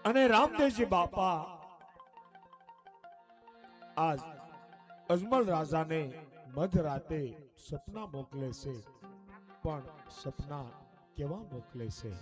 અને રામદેવજી બાપા આજ અજમલ રાજાને મધરાતે સપના મોકલે છે, પણ સપના કેવા મોકલે છે?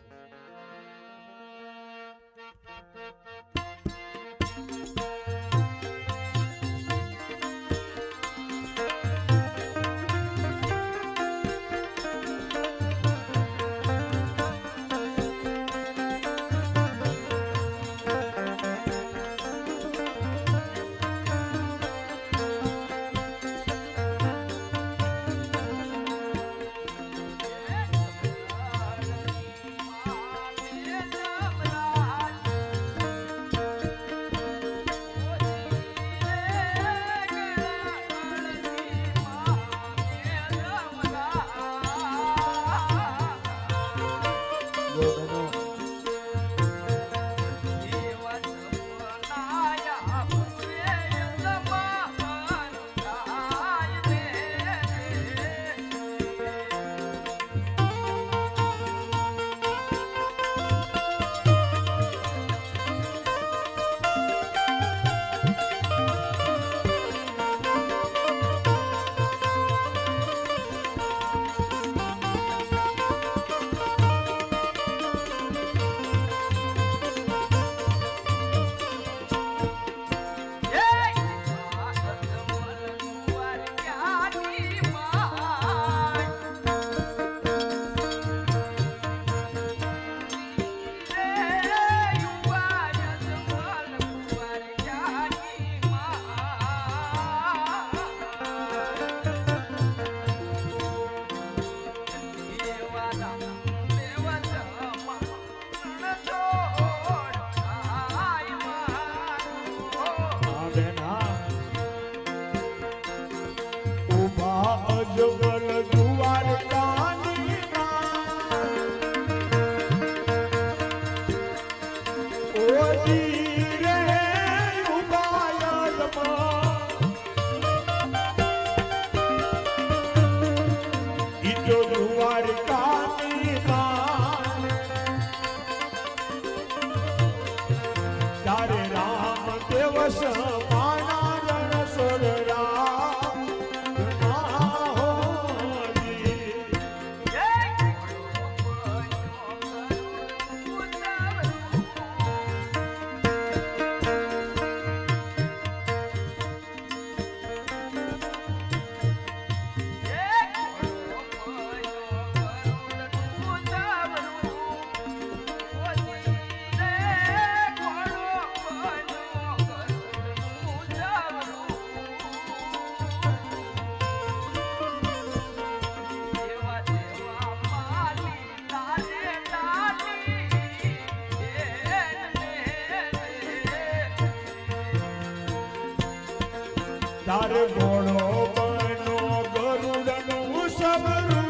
તારે ઘોડો બનો ગરુડનું સબરું,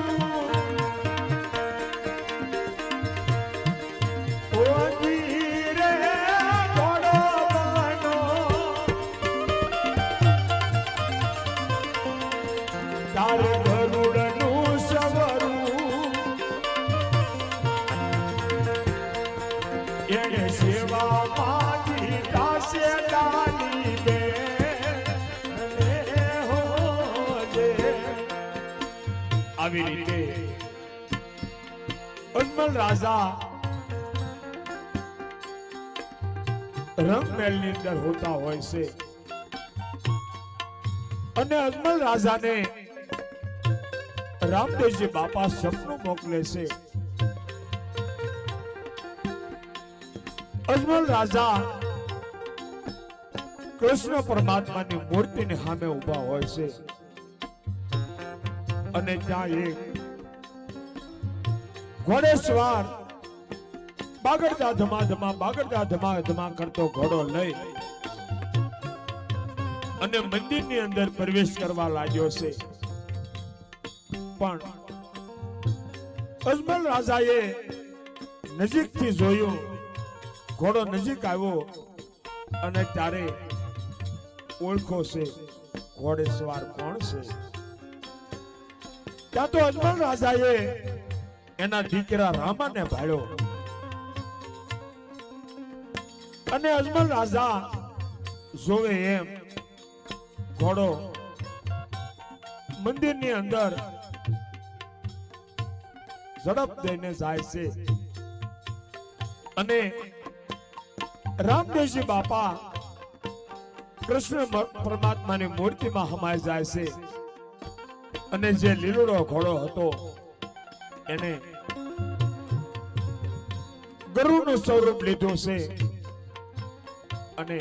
ઓજી રે ઘોડો બનો, તારે ગરુડનું સબરું, એને સેવામાં દાસે દાની બે આવી રીતે અજમલ રાજા રંગમહેલની અંદર હોતા હોય છે અને અજમલ રાજાને રામદેવજી બાપા સપનું મોકલે છે. અજમલ રાજા કૃષ્ણ પરમાત્માની મૂર્તિની સામે ઉભા હોય છે અને ત્યાં એક ઘોડેસવાર બાગડતા ધમા કરતો ઘોડો લઈ અને મંદિરની અંદર પ્રવેશ કરવા લાગ્યો છે. પણ અજમલ રાજાએ નજીકથી જોયું, ઘોડો નજીક આવ્યો અને ત્યારે ઓળખો છે ઘોડેસવાર કોણ છે. ત્યાં તો અજમલ રાજાએ એના દીકરા રામાને ભાળ્યો અને અજમલ રાજા જોવે એમ ઘોડો મંદિરની અંદર ઝડપ દઈને જાય છે અને રામદેવજી બાપા કૃષ્ણ પરમાત્માની મૂર્તિમાં હમાઈ જાય છે અને જે લીલુડો ઘોડો હતો એને ગરુડનું સ્વરૂપ લીધું છે અને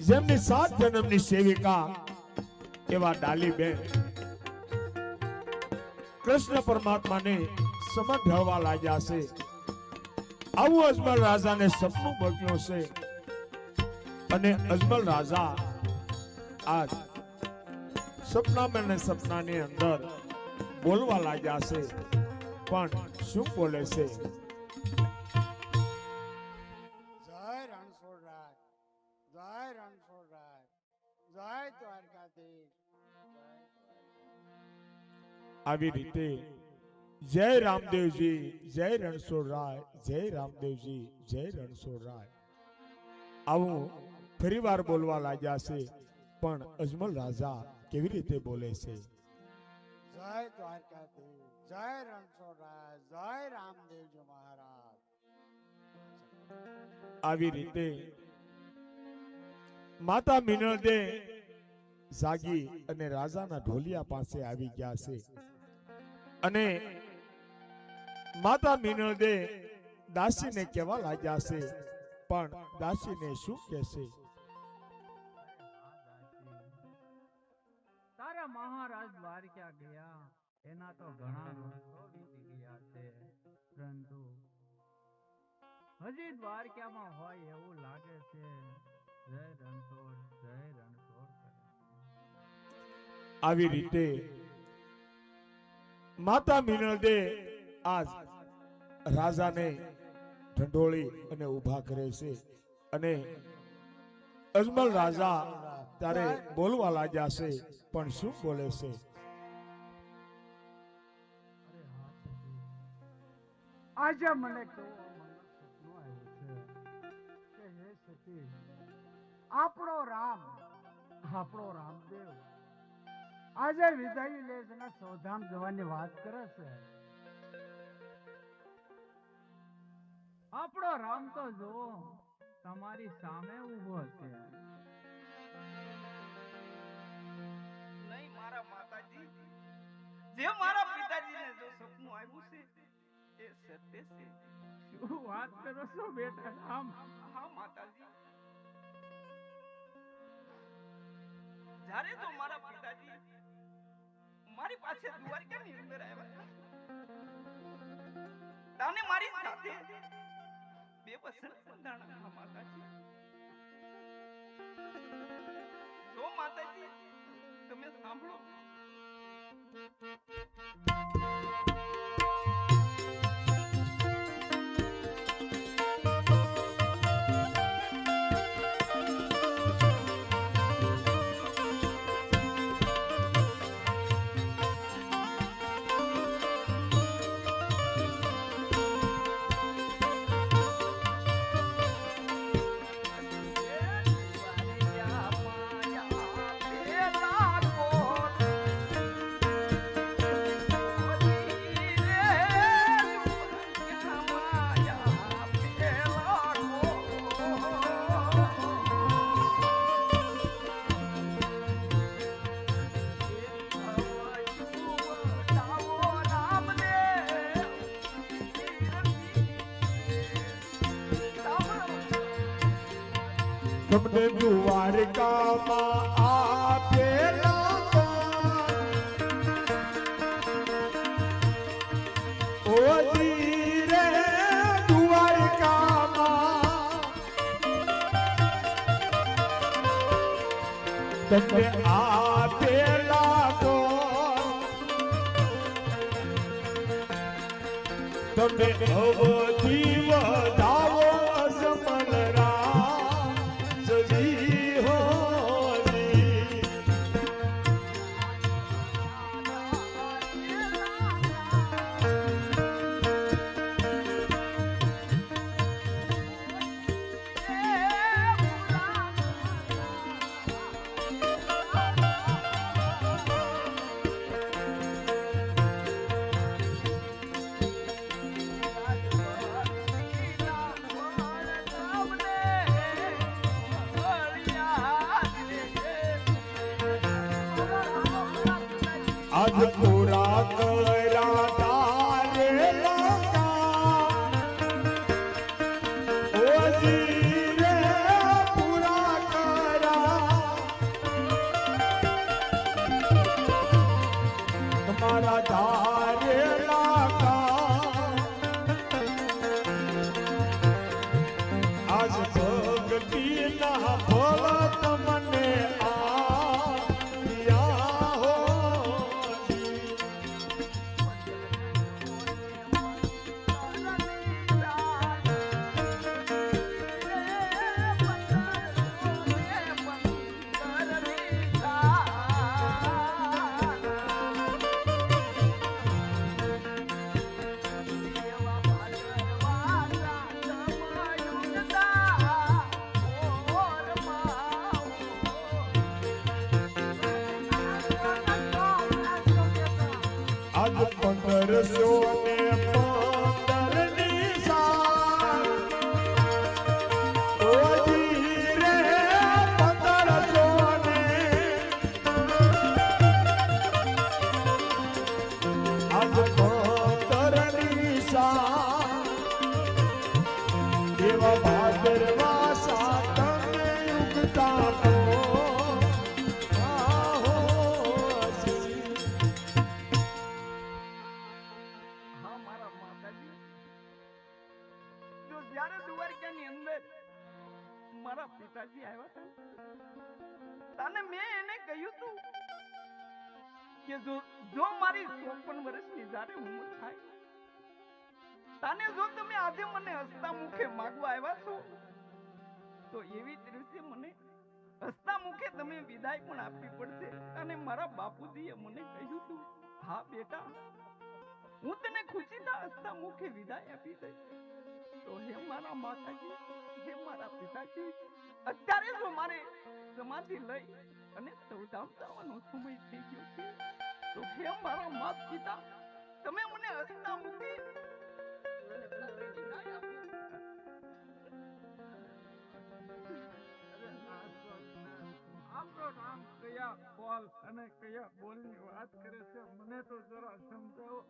જેમની 7 જન્મની સેવિકા એવા ડાલીબેન કૃષ્ણ પરમાત્માને સમન ઢળવા લાગ્યા છે. આવું અજમલ રાજાને સપનું બન્યું છે અને અજમલ રાજા આજ સપનામાં ને સપનાની અંદર બોલવા લાગ્યા છે. પણ શું બોલે છે? આવી રીતે જય રામદેવજી, જય રણછોડરાય, જય રામદેવજી, જય રણછોડરાય આવું ફરીવાર બોલવા લાગ્યા છે. પણ અજમલ રાજા કેવી રીતે બોલે છે? જય દ્વારકાધીશ, જય રણછોડરાય, જય રામદેવજી મહારાજ. આવી રીતે માતા મિનળદે જાગી અને રાજાના ઢોલિયા પાસે આવી ગયા છે અને માતા મિનળદે દાસીને કહેવા લાગ્યા છે. પણ દાસીને શું કહેશે? તારા મહારાજ દ્વારકા ગયા એના તો ઘણા વર્ષો વીતી ગયા છે, પરંતુ હજી દ્વારકામાં હોય એવું લાગે છે. જય રણછોડ, જય રણછોડ. આવી રીતે માતા મિનળદે આજ રાજાને ઢંઢોળી અને ઊભા કરે છે અને અજમલ રાજા ત્યારે બોલવા લાગ્યા છે. પણ શું બોલે છે? આજે મને કેવું સપનું આવ્યું છે કે હે સતી, આપણો રામદેવ આજે વિદાય લે છે ને સૌધામ જવાની વાત કરે છે. આપણો રામ તો જો તમારી સામે ઊભો છે. નહીં મારા માતાજી, જે મારા પિતાજીને જો સપનું આવ્યું છે એ સત્ય છે. શું વાત કરો છો બેટા રામ? હા માતાજી, જ્યારે તો મારા પિતાજી મારી પાસે દ્વારકાની અંદર આવ્યા તાને મારી સાથે બે વસન બંધાણા. માતાજી, જો માતાજી તમે સાંભળો. તમને દ્વારકામાં આપેલા ઓજી રે દ્વારકામાં તમને આપેલા તો તમે અવધિ વધાવો અજમલરા જજી હોની. આજ પૂરા કર્યા તારે લંકા ઓજી રે પૂરા કર્યા તમારા તારે લંકા આજ ભક્તિના ફળ તમને આપ્યા હો આજ 1515ની સાલ ઓજી રે 1500 ને આજ 15ની સાલ એવા ભાદરવા સાતમે ઉગતા હા મારા માતાજી, જો જ્યારે દ્વારકાની અંદર મારા પિતાજી આવ્યા હતા તને મેં એને કહ્યું તું કે જો મારી 54 વર્ષની જ્યારે ઉંમર થાય તને જો તમે આજે મને હસતા મુખે માગવા આવ્યા છો તો એવી જ રીતે મને હસતા મુખે તમે વિદાય પણ આપવી પડશે. અને મારા બાપુજીએ મને કહ્યું તું, હા બેટા હું તને ખુશીના હસતા મુખે વિદાય આપી દઈશ. તો હે મારા માતાજી, હે મારા પિતાજી, અત્યારે જો મારે સમાધિ લઈ અને સૌધામ જવાનો સમય થઈ ગયો છે તો હે મારા માતા પિતા, તમે મને હસતા મુખે વિદાય આપો. આપણો નામ કયા બોલ અને કયા બોલની વાત કરે છે મને તો જરા સમજાવો.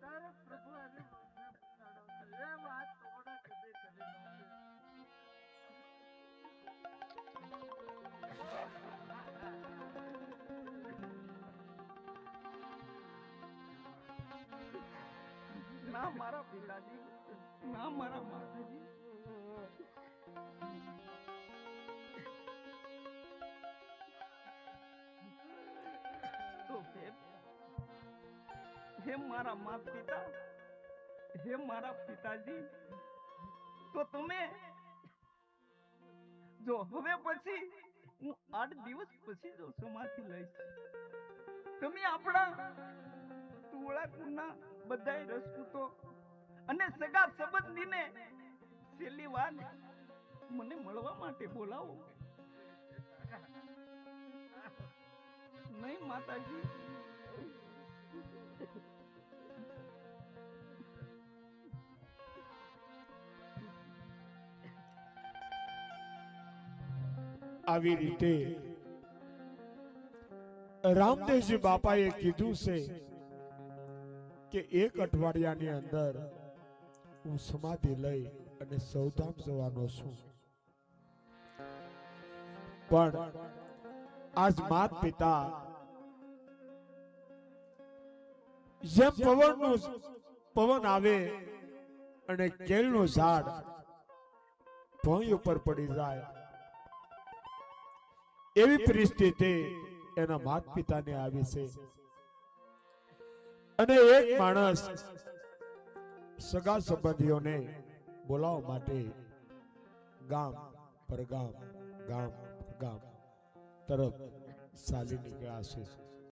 તારે પ્રભુ આજે એ વાત થોડા કદી કરી ના મારા પિતાજી, ના મારા માતાજી, તો હે મારા માતા પિતા, હે મારા પિતાજી, તો તમે જો હવે પછી હું 8 દિવસ પછી જો સમાધિ લઈશ, તમે આપણા ટોળાકુના બધાય રસપૂતો અને સગા સંબંધીને છેલ્લી વાર મને મળવા માટે બોલાવો. નહીં માતાજી, આવી રીતે રામદેવજી બાપાએ કીધું છે કે 1 અઠવાડિયાની અંદર હું સમાધિ લઈ અને સૌધામ જવાનો છું. પણ આજ માત પિતા જેમ પવન આવે અને કેળનું ઝાડ ભોંય ઉપર પડી જાય એવી પરિસ્થિતિ એના માત પિતાને આવી છે. અને એક માણસ સગા સંબંધીઓને બોલાવવા માટે ગામ પર ગામ તરફ ચાલી નીકળ્યા છે.